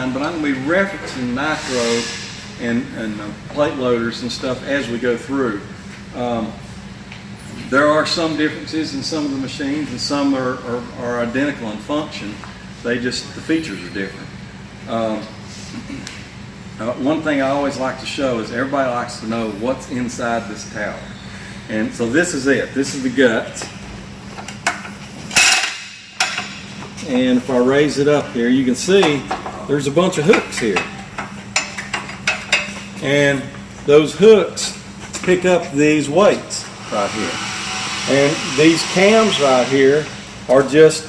line, but I'm going to be referencing nitro and plate loaders and stuff as we go through. There are some differences in some of the machines, and some are identical in function. The features are different. One thing I always like to show is everybody likes to know what's inside this tower. And so this is it. This is the guts. And if I raise it up here, you can see there's a bunch of hooks here. And those hooks pick up these weights right here. And these cams right here are just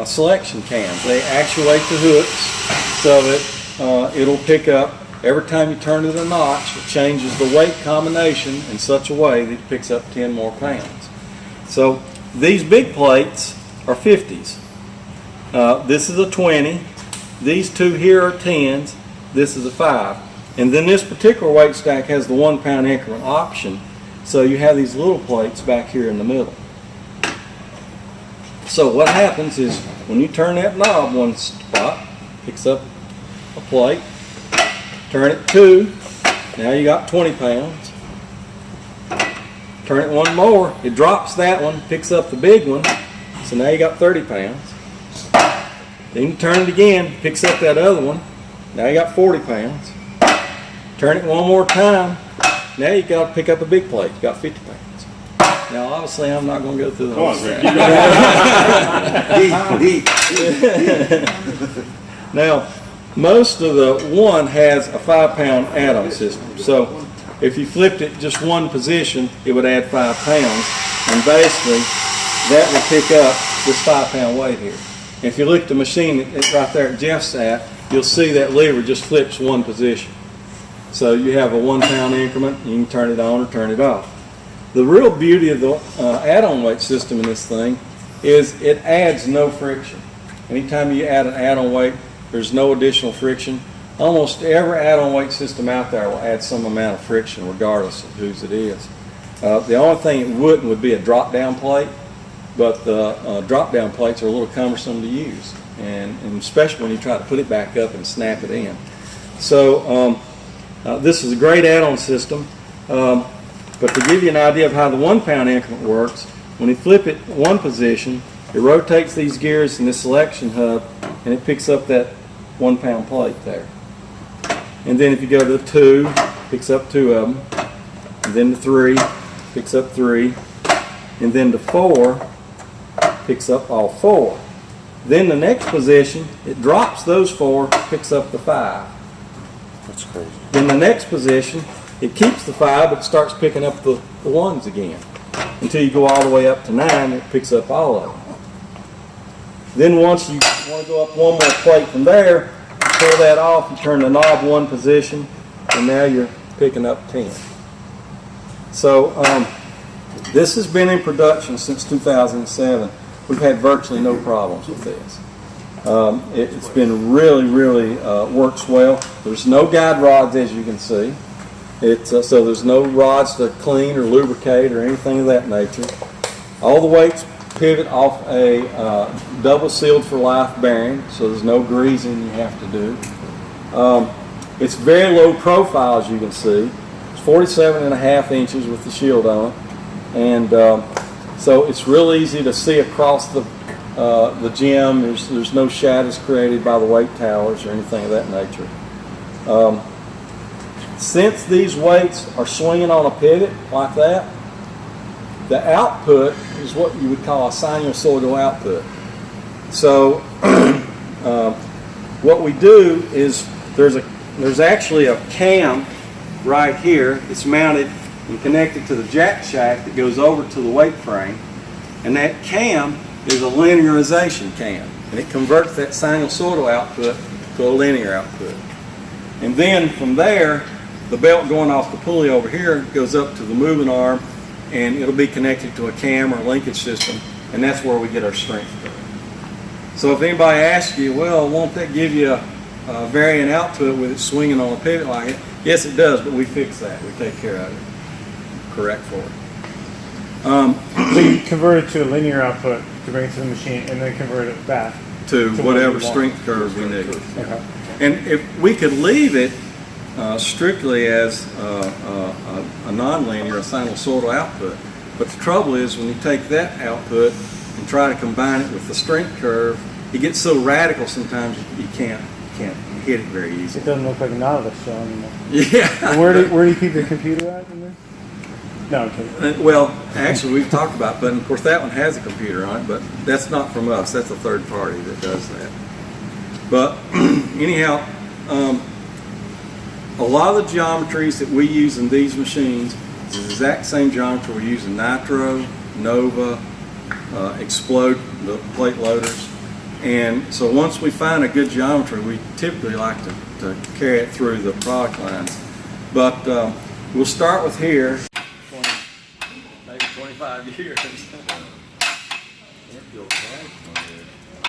selection cams. They actuate the hooks so that it'll pick up, every time you turn it a notch, it changes the weight combination in such a way that it picks up 10 more pounds. So these big plates are 50s. This is a 20. These two here are 10s. This is a 5. And then this particular weight stack has the 1 pound increment option. So you have these little plates back here in the middle. So what happens is when you turn that knob one spot, picks up a plate, turn it 2, now you got 20 pounds. Turn it one more, it drops that one, picks up the big one, so now you got 30 pounds. Then you turn it again, picks up that other one, now you got 40 pounds. Turn it one more time, now you got to pick up a big plate, you got 50 pounds. Now obviously I'm not going to go through the whole thing. Now most of the one has a 5 pound add-on system. So if you flipped it just one position, it would add 5 pounds, and basically that will pick up this 5 pound weight here. If you look at the machine right there at Jeff's at, you'll see that lever just flips one position. So you have a 1 pound increment, you can turn it on or turn it off. The real beauty of the add-on weight system in this thing is it adds no friction. Anytime you add an add-on weight, there's no additional friction. Almost every add-on weight system out there will add some amount of friction regardless of whose it is. The only thing it wouldn't would be a drop-down plate, but the drop-down plates are a little cumbersome to use, and especially when you try to put it back up and snap it in. So this is a great add-on system. But to give you an idea of how the 1 pound increment works, when you flip it one position, it rotates these gears in this selection hub, and it picks up that 1 pound plate there. And then if you go to the 2, picks up 2 of them. And then the 3, picks up 3. And then the 4, picks up all 4. Then the next position, it drops those 4, picks up the 5. That's crazy. Then the next position, it keeps the 5, but starts picking up the 1s again until you go all the way up to 9. It picks up all of them. Then once you want to go up one more plate from there, you pull that off, you turn the knob one position, and now you're picking up 10. So this has been in production since 2007. We've had virtually no problems with this. It's been really works well. There's no guide rods, as you can see. So there's no rods to clean or lubricate or anything of that nature. All the weights pivot off a double sealed for life bearing, so there's no greasing you have to do. It's very low profile, as you can see. It's 47.5 inches with the shield on it, and so it's real easy to see across the gym. There's no shadows created by the weight towers or anything of that nature. Since these weights are swinging on a pivot like that, the output is what you would call a sinusoidal output. So what we do is there's actually a cam right here that's mounted and connected to the jack shaft that goes over to the weight frame, and that cam is a linearization cam, and it converts that sinusoidal output to a linear output. And then from there, the belt going off the pulley over here goes up to the moving arm, and it'll be connected to a cam or linkage system, and that's where we get our strength from. So if anybody asks you, well, won't that give you a varying output with it swinging on a pivot like it? Yes, it does, but we fix that. We take care of it. Correct for it. So you convert it to a linear output to bring it to the machine, and then convert it back to whatever strength curve we need. Okay. And if we could leave it strictly as a non-linear, a sinusoidal output, but the trouble is when you take that output and try to combine it with the strength curve, it gets so radical sometimes you can't hit it very easily. It doesn't look like a Nautilus show anymore. Yeah. Where do you keep the computer at in there? No, I'm kidding. Well, actually, we've talked about it, but of course that one has a computer on it, but that's not from us. That's a third party that does that. But anyhow, a lot of the geometries that we use in these machines is the exact same geometry we use in Nitro, Nova, Explode, the plate loaders. And so once we find a good geometry, we typically like to carry it through the product lines. But we'll start with here. 20, maybe 25 years.